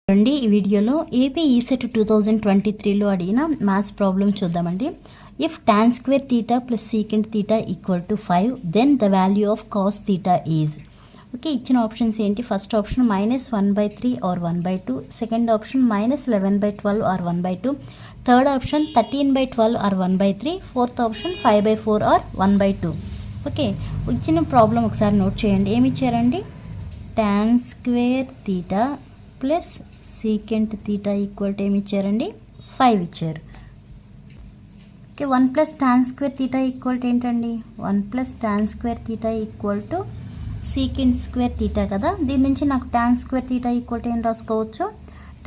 రండి ఈ వీడియోలో ఏపీ ఈసెట్ 2023లో అడిగిన మ్యాథ్స్ ప్రాబ్లం చూద్దామండి. If tan square theta plus secant theta equal to 5 then the value of cos theta is. Okay, ఇచ్చిన ఆప్షన్స్ ఏంటి? First option -1/3 or 1/2, second option -11/12 or 1/2, third option 13/12 or 1/3, fourth option 5/4 or 1/2. Okay, ఇచ్చిన problem ఒకసారి note చేయండి. ఏమి ఇచ్చారండి? tan square theta plus secant theta equal to ఏమి ఇచ్చారండి? 5 ఇచ్చారు. Okay, 1 plus tan square theta equal to ఏంటండి? 1 plus tan square theta equal to secant square theta కదా. దీని నుంచి నాకు tan square theta equal to ఏం రాసుకోవచ్చు?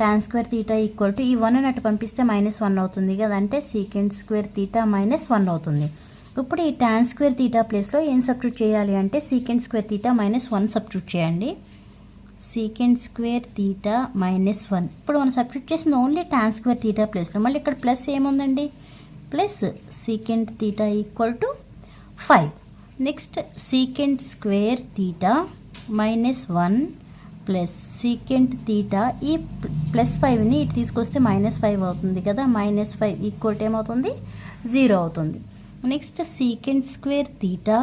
tan square theta equal to ఈ 1 అటు పంపిస్తే -1 అవుతుంది కదా, అంటే సీకెంట్ స్క్వేర్ తీటా -1 అవుతుంది. ఇప్పుడు ఈ tan స్క్వేర్ తీటా ప్లేస్లో ఏం సబ్స్టిట్యూట్ చేయాలి అంటే సీకెంట్ స్క్వేర్ తీటా -1 సబ్స్టిట్యూట్ చేయండి. Secant square theta -1. ఇప్పుడు మనం సబ్స్టిట్యూట్ చేసింది ఓన్లీ tan స్క్వేర్ తీటా ప్లేస్లో. మళ్ళీ ఇక్కడ ప్లస్ ఏముందండి? Plus secant theta equal to 5. Next secant square theta -1 plus secant theta, ఈ +5ని ఇటు తీసుకొస్తే -5 అవుతుంది కదా. -5 ఈక్వల్ టు ఏమవుతుంది? 0 అవుతుంది. Next secant square theta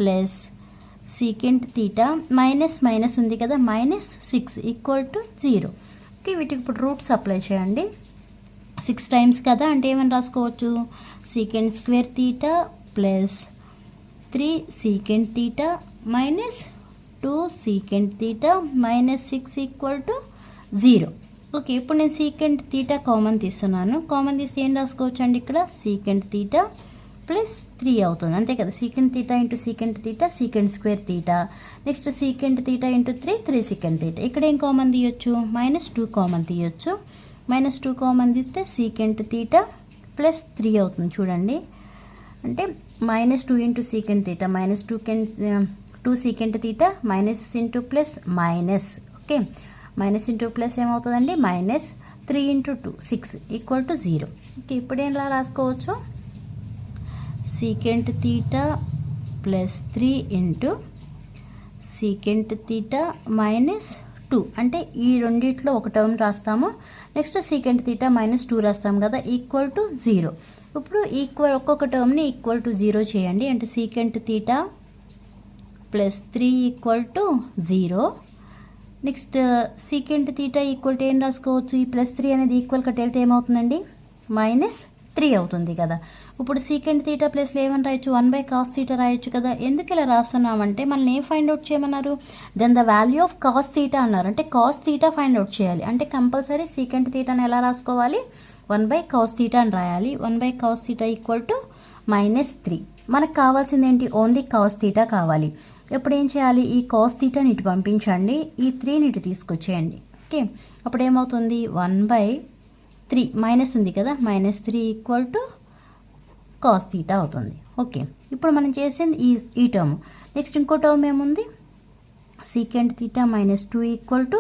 plus secant theta minus ఉంది కదా, -6 ఈక్వల్ టు 0. ఓకే, వీటికి ఇప్పుడు రూట్స్ అప్లై చేయండి. 6 టైమ్స్ కదా, అంటే ఏమని రాసుకోవచ్చు? Secant square theta plus 3 secant theta -2 secant theta -6 equal to 0. Okay, ఇప్పుడు నేను సీకెంట్ తీటా కామన్ తీస్తున్నాను. కామన్ తీస్తే ఏం రాసుకోవచ్చు అండి? ఇక్కడ సీకెంట్ తీటా ప్లస్ 3 అవుతుంది, అంతే కదా. Secant theta into secant theta secant square theta, next secant theta into 3 secant theta. ఇక్కడ ఏం కామన్ తీయొచ్చు? -2 కామన్ తీయొచ్చు. -2 కామన్ తీస్తే సీకెంట్ తీటా ప్లస్ 3 అవుతుంది. చూడండి, అంటే -2 into secant theta -2 secant theta minus into plus minus. Okay, minus into plus ఏమవుతుందండి? -3 into 2 6 equal to 0. Okay, ఇప్పుడు ఎలా రాసుకోవచ్చు? Secant theta plus 3 into secant theta -2, అంటే ఈ రెండిట్లో ఒక టర్మ్ రాస్తాము. నెక్స్ట్ సీకెంట్ తీటా -2 రాస్తాము కదా, ఈక్వల్ టు 0. ఇప్పుడు ఒక్కొక్క టర్మ్ని ఈక్వల్ టు 0 చేయండి. అంటే secant theta plus 3 equal to 0. Next secant theta equal to ఏం రాసుకోవచ్చు? ఈ +3 అనేది ఈక్వల్ కట్ వెళ్తే ఏమవుతుందండి? -3 అవుతుంది కదా. ఇప్పుడు సీకెంట్ తీటా ప్లేస్లో ఏమని రాయొచ్చు? 1/cos తీటా రాయొచ్చు కదా. ఎందుకు ఇలా రాస్తున్నామంటే మనల్ని ఏం ఫైండ్ అవుట్ చేయమన్నారు? Then the value of cos theta అన్నారు. అంటే కాస్ తీటా ఫైండ్ అవుట్ చేయాలి. అంటే కంపల్సరీ సీకెంట్ తీటాని ఎలా రాసుకోవాలి? 1/cos తీటా అని రాయాలి. 1/cos theta equal to -3. మనకు కావాల్సింది ఏంటి? ఓన్లీ కాస్ తీటా కావాలి. ఇప్పుడు ఏం చేయాలి? ఈ కాస్ తీటాని ఇటు పంపించండి, ఈ 3ని ఇటు తీసుకొచ్చేయండి. ఓకే, అప్పుడు ఏమవుతుంది? 1/3 మైనస్ ఉంది కదా, -3 ఈక్వల్ టు కాస్ తీటా అవుతుంది. ఓకే, ఇప్పుడు మనం చేసింది ఈ టర్మ్. నెక్స్ట్ ఇంకో టర్మ్ ఏముంది? Secant theta -2 equal to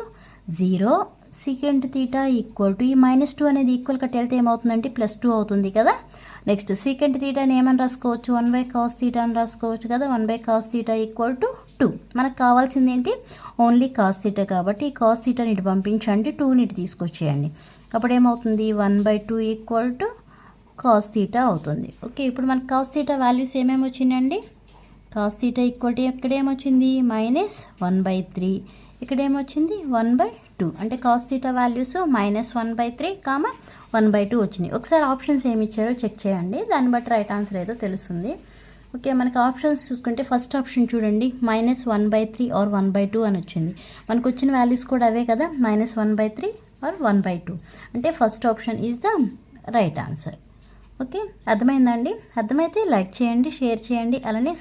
0. Secant theta equal to ఈ -2 అనేది ఈక్వల్ కట్ వెళ్తే ఏమవుతుందంటే +2 అవుతుంది కదా. నెక్స్ట్ సీకెంట్ తీటాని ఏమని రాసుకోవచ్చు? 1/cos తీటా అని రాసుకోవచ్చు కదా. 1/cos theta equal to 2. మనకు కావాల్సింది ఏంటి? ఓన్లీ కాస్ తీటా కాబట్టి ఈ కాస్ తీటాని ఇటు పంపించండి, 2ని ఇటు తీసుకొచ్చేయండి. అప్పుడు ఏమవుతుంది? 1/2 ఈక్వల్ టు కాస్ తీటా అవుతుంది. ఓకే, ఇప్పుడు మనకు కాస్ తీటా వాల్యూస్ ఏమేమి వచ్చినాయండి? కాస్ తీటా ఈక్వల్ టు ఇక్కడ ఏమొచ్చింది? -1/3. ఇక్కడ ఏమొచ్చింది? 1/2. అంటే కాస్ తీటా వాల్యూస్ -1/3, 1/2 వచ్చినాయి. ఒకసారి ఆప్షన్స్ ఏమి ఇచ్చారో చెక్ చేయండి, దాన్ని బట్టి రైట్ ఆన్సర్ ఏదో తెలుస్తుంది. ఓకే, మనకు ఆప్షన్స్ చూసుకుంటే ఫస్ట్ ఆప్షన్ చూడండి, -1/3 ఆర్ 1/2 అని వచ్చింది. మనకు వచ్చిన వాల్యూస్ కూడా అవే కదా, -1/3 ఆర్ 1/2. అంటే first option is the right answer. Okay, అర్థమైందండి? అర్థమైతే లైక్ చేయండి, షేర్ చేయండి, అలానే